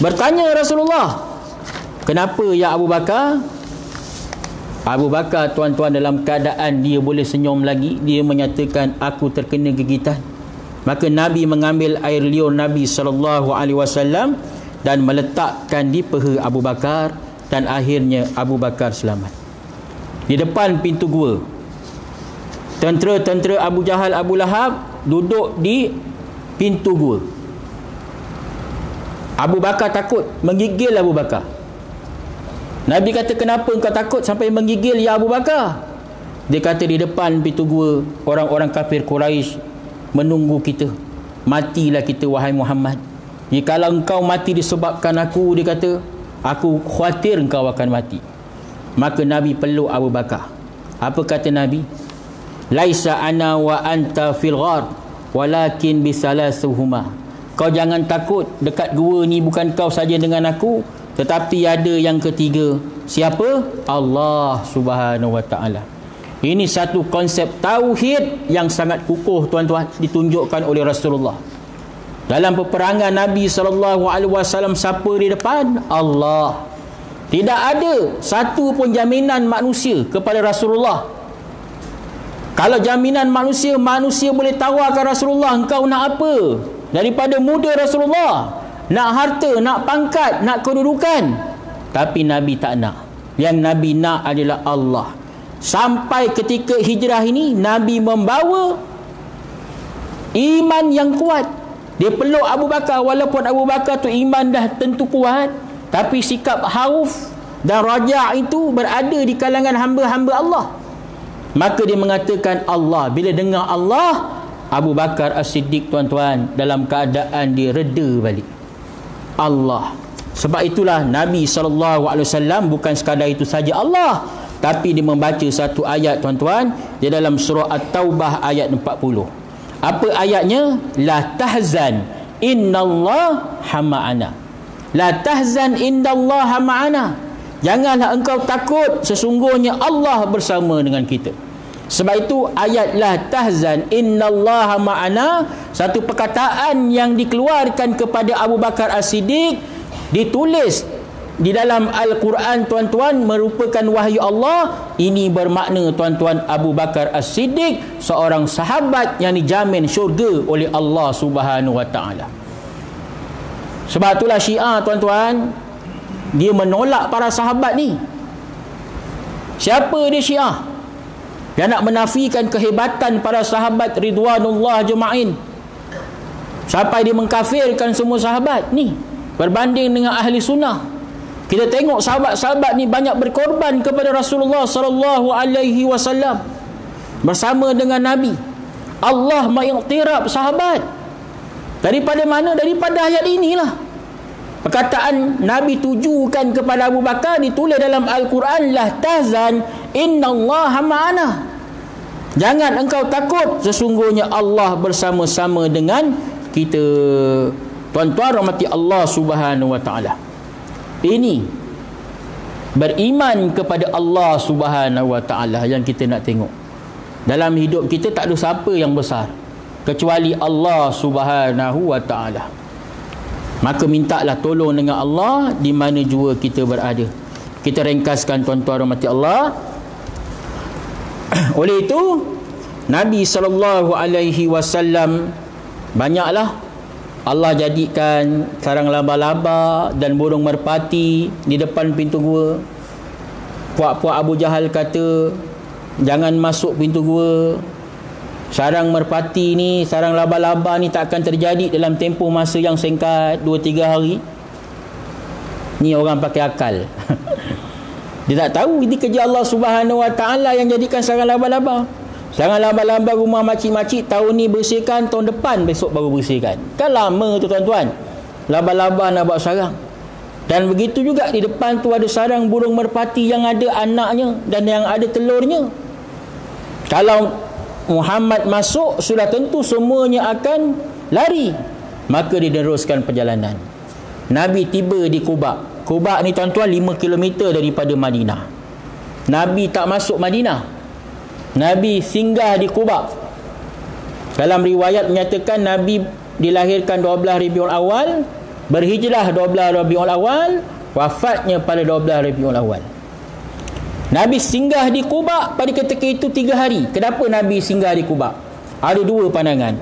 Bertanya Rasulullah, "Kenapa ya Abu Bakar?" Abu Bakar, tuan-tuan, dalam keadaan dia boleh senyum lagi, dia menyatakan, "Aku terkena gigitan." Maka Nabi mengambil air liur Nabi sallallahu alaihi wasallam dan meletakkan di peha Abu Bakar, dan akhirnya Abu Bakar selamat. Di depan pintu gua, tentera-tentera Abu Jahal, Abu Lahab duduk di pintu gua. Abu Bakar takut, menggigil Abu Bakar. Nabi kata, "Kenapa engkau takut sampai menggigil ya Abu Bakar?" Dia kata, "Di depan pintu gua orang-orang kafir Quraisy menunggu kita. Matilah kita wahai Muhammad. Jikalau engkau mati disebabkan aku," dia kata, "aku khawatir engkau akan mati." Maka Nabi peluk Abu Bakar. Apa kata Nabi? "Laisa ana wa anta fil ghar, walakin bisalasuhuma." Kau jangan takut, dekat gua ni bukan kau saja dengan aku, tetapi ada yang ketiga. Siapa? Allah Subhanahu wa taala. Ini satu konsep tauhid yang sangat kukuh, tuan-tuan, ditunjukkan oleh Rasulullah. Dalam peperangan Nabi SAW, siapa di depan? Allah. Tidak ada satu pun jaminan manusia kepada Rasulullah. Kalau jaminan manusia boleh tawarkan Rasulullah, engkau nak apa? Daripada muda Rasulullah, nak harta, nak pangkat, nak kedudukan. Tapi Nabi tak nak. Yang Nabi nak adalah Allah. Sampai ketika hijrah ini, Nabi membawa iman yang kuat. Dia peluk Abu Bakar, walaupun Abu Bakar tu iman dah tentu kuat, tapi sikap khauf dan raja' itu berada di kalangan hamba-hamba Allah. Maka dia mengatakan Allah. Bila dengar Allah, Abu Bakar As-Siddiq, tuan-tuan, dalam keadaan dia reda balik. Allah. Sebab itulah Nabi SAW bukan sekadar itu saja Allah, tapi dia membaca satu ayat, tuan-tuan, di dalam surah At-Taubah ayat 40. Apa ayatnya? La tahzan innallaha ma'ana. La tahzan innallaha ma'ana. Janganlah engkau takut, sesungguhnya Allah bersama dengan kita. Sebab itu ayat la tahzan innallaha ma'ana, satu perkataan yang dikeluarkan kepada Abu Bakar As-Siddiq, ditulis di dalam Al-Quran, tuan-tuan, merupakan wahyu Allah. Ini bermakna, tuan-tuan, Abu Bakar As-Siddiq seorang sahabat yang dijamin syurga oleh Allah Subhanahu wa taala. Sebab itulah Syiah, tuan-tuan, dia menolak para sahabat ni. Siapa dia Syiah? Dia nak menafikan kehebatan para sahabat ridwanullah ajma'in, sampai dia mengkafirkan semua sahabat ni. Berbanding dengan ahli sunnah, kita tengok sahabat-sahabat ni banyak berkorban kepada Rasulullah sallallahu alaihi wasallam bersama dengan Nabi. Allah mengiktiraf sahabat. Daripada mana? Daripada ayat inilah. Perkataan Nabi tujukan kepada Abu Bakar ditulis dalam Al-Quran, la tahzan innallaha ma'ana. Jangan engkau takut, sesungguhnya Allah bersama-sama dengan kita. Tuan-tuan rahmati Allah Subhanahu wa taala. Ini beriman kepada Allah Subhanahu wa taala yang kita nak tengok. Dalam hidup kita tak ada siapa yang besar kecuali Allah Subhanahu wa taala. Maka mintalah tolong dengan Allah di mana jua kita berada. Kita ringkaskan, tuan-tuan rahmati Allah. Oleh itu Nabi SAW banyaklah Allah jadikan sarang laba-laba dan burung merpati di depan pintu gua. Puak-puak Abu Jahal kata, jangan masuk pintu gua. Sarang merpati ni, sarang laba-laba ni tak akan terjadi dalam tempoh masa yang singkat, 2-3 hari. Ni orang pakai akal. Dia tak tahu ini kerja Allah Subhanahu Wa Taala yang jadikan sarang laba-laba. Sarang laba-laba rumah makcik-makcik tahun ni bersihkan, tahun depan besok baru bersihkan. Kan lama tu tuan-tuan. Laba-laba nak buat sarang. Dan begitu juga di depan tu ada sarang burung merpati yang ada anaknya dan yang ada telurnya. Kalau Muhammad masuk, sudah tentu semuanya akan lari. Maka diteruskan perjalanan. Nabi tiba di Quba. Quba ni tuan-tuan 5 km daripada Madinah. Nabi tak masuk Madinah. Nabi singgah di Quba. Dalam riwayat menyatakan Nabi dilahirkan 12 Rabiul Awal, berhijrah 12 Rabiul Awal, wafatnya pada 12 Rabiul Awal. Nabi singgah di Quba pada ketika itu 3 hari. Kenapa Nabi singgah di Quba? Ada 2 pandangan.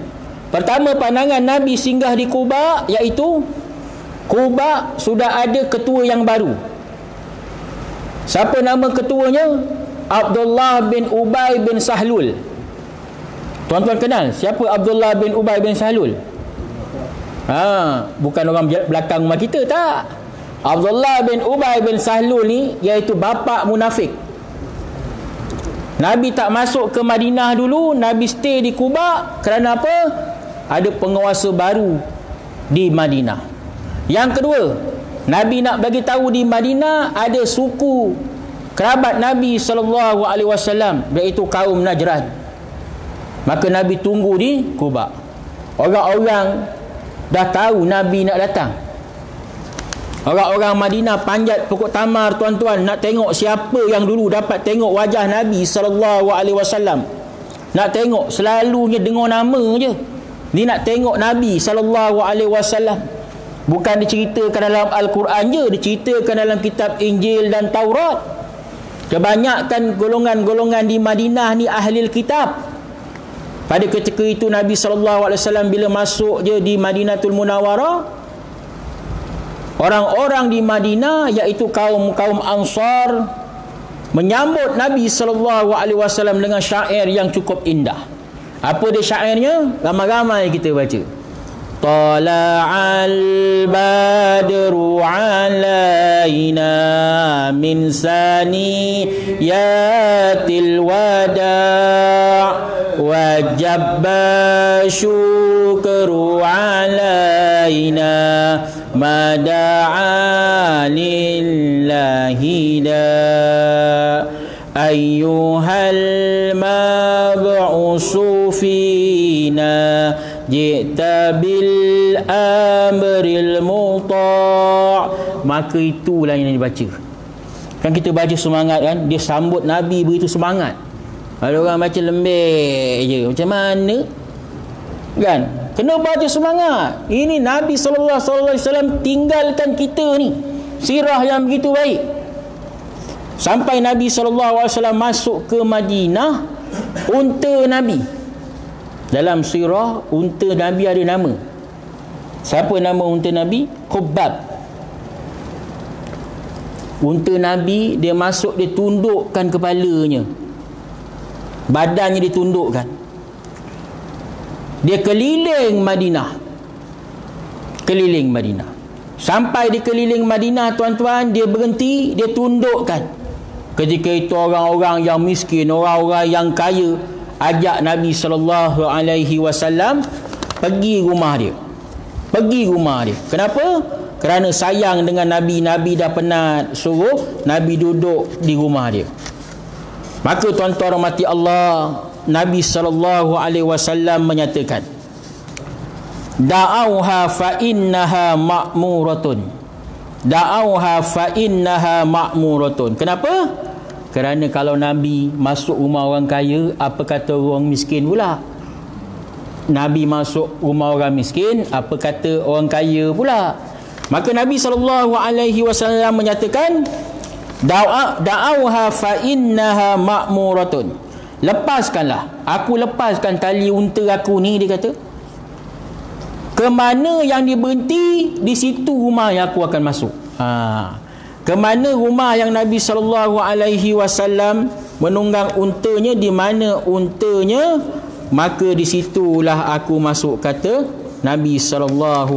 Pertama, pandangan Nabi singgah di Quba iaitu Quba sudah ada ketua yang baru. Siapa nama ketuanya? Abdullah bin Ubay bin Sahlul. Tuan-tuan kenal siapa Abdullah bin Ubay bin Sahlul? Bukan orang belakang rumah kita, tak. Abdullah bin Ubay bin Sahlul ni iaitu bapa munafik. Nabi tak masuk ke Madinah dulu, Nabi stay di Quba kerana apa? Ada penguasa baru di Madinah. Yang kedua, Nabi nak bagi tahu di Madinah ada suku kerabat Nabi SAW, iaitu kaum Najran. Maka Nabi tunggu di Quba. Orang-orang dah tahu Nabi nak datang. Orang-orang Madinah panjat pokok tamar tuan-tuan, nak tengok siapa yang dulu dapat tengok wajah Nabi SAW. Nak tengok, selalunya dengar nama je. Ni nak tengok Nabi SAW. Bukan diceritakan dalam Al-Quran je, diceritakan dalam kitab Injil dan Taurat. Kebanyakan golongan-golongan di Madinah ni ahli kitab. Pada ketika itu Nabi SAW bila masuk je di Madinatul Munawwarah, orang-orang di Madinah iaitu kaum Ansar menyambut Nabi SAW dengan syair yang cukup indah. Apa dia syairnya? Ramai-ramai kita baca. Tala'al badru alaina min saniyatil wada' wajabba syukru alaina mada'a lillahi da ayyuhal mab'usu fina ji'ta bil amril muta'. Maka itulah yang dibaca. Kan kita baca semangat kan, dia sambut Nabi begitu semangat. Ada orang baca lembek je, macam mana kan? Kena baca semangat. Ini Nabi SAW tinggalkan kita ni sirah yang begitu baik. Sampai Nabi SAW masuk ke Madinah, unta Nabi, dalam sirah unta Nabi ada nama. Siapa nama unta Nabi? Khubbab. Unta Nabi, dia masuk, dia tundukkan kepalanya, badannya ditundukkan. Dia keliling Madinah. Keliling Madinah. Sampai di keliling Madinah tuan-tuan, dia berhenti, dia tundukkan. Ketika itu orang-orang yang miskin, orang-orang yang kaya ajak Nabi SAW pergi rumah dia. Pergi rumah dia. Kenapa? Kerana sayang dengan Nabi. Nabi dah penat, suruh Nabi duduk di rumah dia. Maka tuan-tuan rahmati Allah, Nabi SAW menyatakan, da'auha fa innaha ma'muratun. Da'auha fa innaha ma'muratun. Kenapa? Kerana kalau Nabi masuk rumah orang kaya, apa kata orang miskin pula? Nabi masuk rumah orang miskin, apa kata orang kaya pula? Maka Nabi SAW menyatakan, da'auha fa innaha ma'muratun. Lepaskanlah, aku lepaskan tali unta aku ni, dia kata. Ke mana yang dia berhenti, di situ rumah yang aku akan masuk. Ke mana rumah yang Nabi SAW menunggang untanya, di mana untanya, maka di situlah aku masuk, kata Nabi SAW.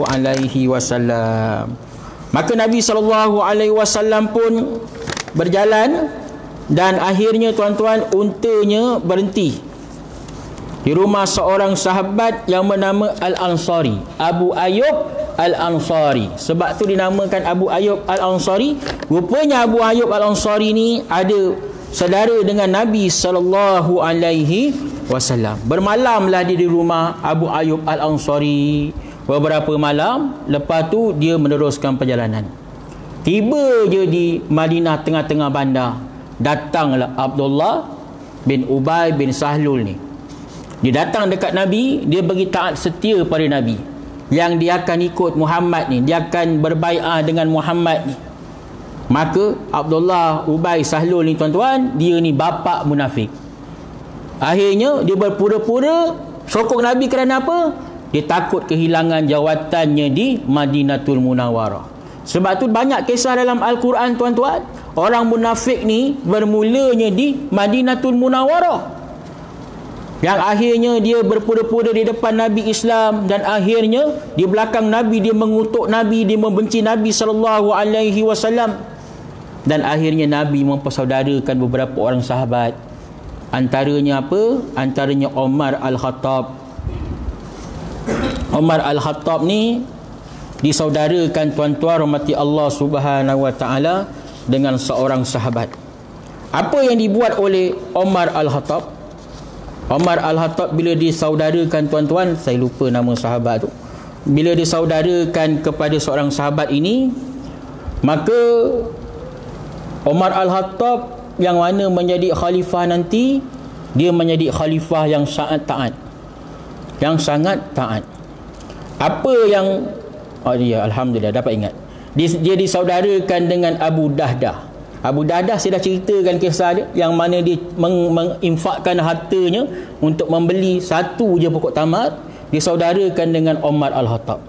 Maka Nabi SAW pun berjalan, dan akhirnya tuan-tuan, untanya berhenti di rumah seorang sahabat yang bernama Al-Ansari, Abu Ayyub Al-Ansari. Sebab tu dinamakan Abu Ayyub Al-Ansari. Rupanya Abu Ayyub Al-Ansari ni ada saudara dengan Nabi SAW. Bermalamlah dia di rumah Abu Ayyub Al-Ansari beberapa malam. Lepas tu dia meneruskan perjalanan. Tiba je di Madinah, tengah-tengah bandar, datanglah Abdullah bin Ubay bin Sahlul ni. Dia datang dekat Nabi, dia bagi taat setia pada Nabi, yang dia akan ikut Muhammad ni, dia akan berbai'ah dengan Muhammad ni. Maka Abdullah Ubay Sahlul ni tuan-tuan, dia ni bapa munafik. Akhirnya dia berpura-pura sokong Nabi kerana apa? Dia takut kehilangan jawatannya di Madinatul Munawwarah. Sebab tu banyak kisah dalam Al-Quran tuan-tuan, orang munafik ni bermulanya di Madinatul Munawwarah, yang akhirnya dia berpura-pura di depan Nabi Islam, dan akhirnya di belakang Nabi dia mengutuk Nabi, dia membenci Nabi SAW. Dan akhirnya Nabi mempersaudarakan beberapa orang sahabat. Antaranya apa? Antaranya Umar Al-Khattab. Umar Al-Khattab ni disaudarakan tuan-tuan rahmati Allah Subhanahu wa taala dengan seorang sahabat. Apa yang dibuat oleh Umar Al-Khattab? Umar Al-Khattab bila disaudarakan tuan-tuan, saya lupa nama sahabat tu, bila disaudarakan kepada seorang sahabat ini, maka Umar Al-Khattab yang mana menjadi khalifah nanti, dia menjadi khalifah yang sangat taat. Yang sangat taat. Apa yang ya, alhamdulillah dapat ingat. Dia disaudarakan dengan Abu Dahdah. Abu Dahdah saya dah ceritakan kisah dia, yang mana dia menginfakkan hartanya untuk membeli satu je pokok tamar. Disaudarakan dengan Umar Al-Khattab.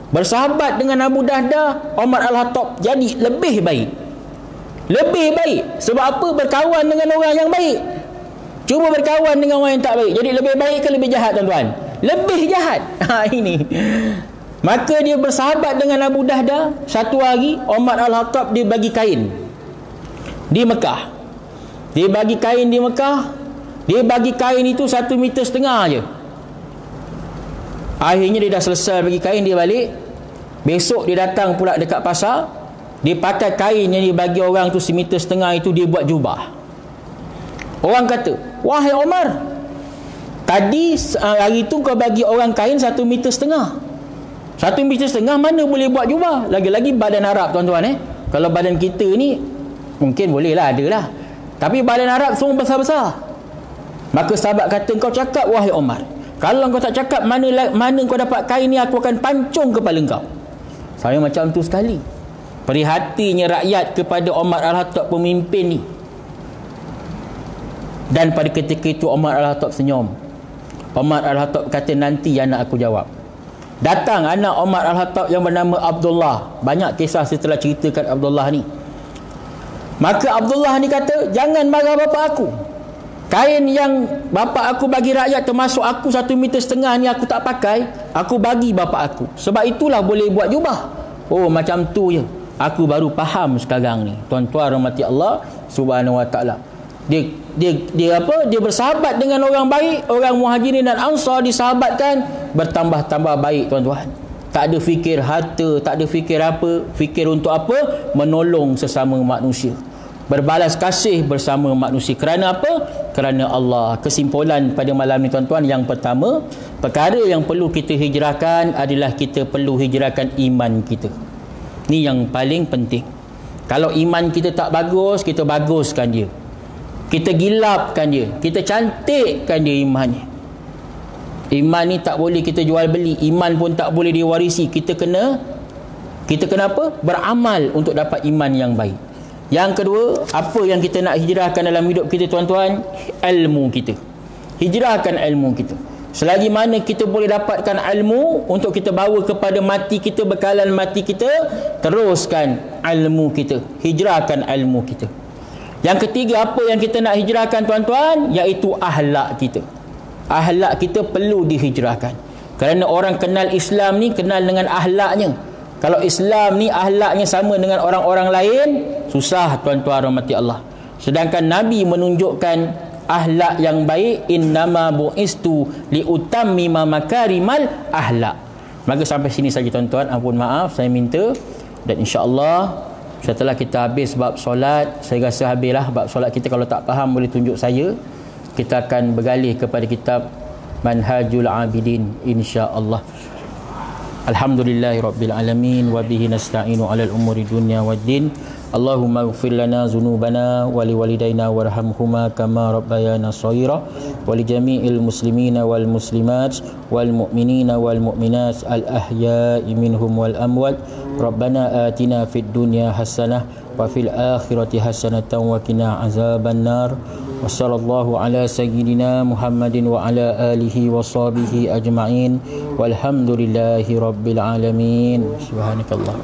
Bersahabat dengan Abu Dahdah, Umar Al-Khattab jadi lebih baik. Lebih baik. Sebab apa? Berkawan dengan orang yang baik. Cuba berkawan dengan orang yang tak baik, jadi lebih baik ke lebih jahat tuan-tuan? Lebih jahat. Ini. Maka dia bersahabat dengan Abu Dahdah. Satu hari Umar Al-Khattab dia bagi kain di Mekah. Dia bagi kain di Mekah. Dia bagi kain itu 1,5 meter je. Akhirnya dia dah selesai bagi kain, dia balik. Besok dia datang pula dekat pasar. Dia pakai kain yang dia bagi orang tu 1,5 meter itu, dia buat jubah. Orang kata, wahai Umar, tadi hari tu kau bagi orang kain 1,5 meter. 1,5 meter mana boleh buat jubah? Lagi-lagi badan Arab tuan-tuan. Kalau badan kita ni mungkin boleh lah, ada lah. Tapi badan Arab semua besar-besar. Maka sahabat kata, kau cakap wahai Umar, kalau kau tak cakap mana kau dapat kain ni, aku akan pancung kepala kau. Saya macam tu sekali. Perhatinya rakyat kepada Umar Al-Khattab, pemimpin ni. Dan pada ketika itu Umar Al-Khattab senyum. Umar Al-Khattab kata, nanti anak aku jawab. Datang anak Umar Al-Khattab yang bernama Abdullah. Banyak kisah saya telah ceritakan Abdullah ni. Maka Abdullah ni kata, jangan marah bapa aku. Kain yang bapa aku bagi rakyat, termasuk aku 1,5 meter ni, aku tak pakai. Aku bagi bapa aku. Sebab itulah boleh buat jubah. Oh, macam tu je. Aku baru faham sekarang ni. Tuan-tuan rahmati Allah Subhanahu wa taala. Dia bersahabat dengan orang baik, orang Muhajirin dan Ansar disahabatkan, bertambah-tambah baik tuan-tuan. Tak ada fikir harta, tak ada fikir apa, fikir untuk apa? Menolong sesama manusia. Berbalas kasih bersama manusia. Kerana apa? Kerana Allah. Kesimpulan pada malam ni tuan-tuan, yang pertama, perkara yang perlu kita hijrahkan adalah kita perlu hijrahkan iman kita. Ni yang paling penting. Kalau iman kita tak bagus, kita baguskan dia. Kita gilapkan dia, kita cantikkan dia imannya. Iman ni tak boleh kita jual beli, iman pun tak boleh diwarisi. Kita kena apa? Beramal untuk dapat iman yang baik. Yang kedua, apa yang kita nak hijrahkan dalam hidup kita tuan-tuan? Ilmu kita. Hijrahkan ilmu kita. Selagi mana kita boleh dapatkan ilmu untuk kita bawa kepada mati kita, bekalan mati kita, teruskan ilmu kita. Hijrahkan ilmu kita. Yang ketiga, apa yang kita nak hijrahkan tuan-tuan? Iaitu ahlak kita. Ahlak kita perlu dihijrahkan. Kerana orang kenal Islam ni, kenal dengan ahlaknya. Kalau Islam ni ahlaknya sama dengan orang-orang lain, susah tuan-tuan rahmati Allah. Sedangkan Nabi menunjukkan ahlak yang baik, innama bu'istu liutammima makarimal ahlak. Maka sampai sini saja tuan-tuan, ampun maaf saya minta, dan insya-Allah setelah kita habis bab solat, saya rasa habislah bab solat kita. Kalau tak faham boleh tunjuk saya. Kita akan bergalih kepada kitab Manhajul Abidin insya-Allah. Alhamdulillahirabbil alamin wa bihi nasta'inu 'alal umuri dunya waddin. Allahumma ighfir lana dhunubana wa liwalidayna warhamhuma kama rabbayana shaghira wa li jami'il muslimina wal muslimat wal mu'minina wal mu'minat al ahya'i minhum wal amwat. Rabbana atina fid dunya hasanah wa fil akhirati hasanatan wa qina azaban nar. Wa sallallahu ala sayyidina Muhammadin wa ala alihi wa sahbihi ajma'in. Walhamdulillahi rabbil alamin. Subhanakallah.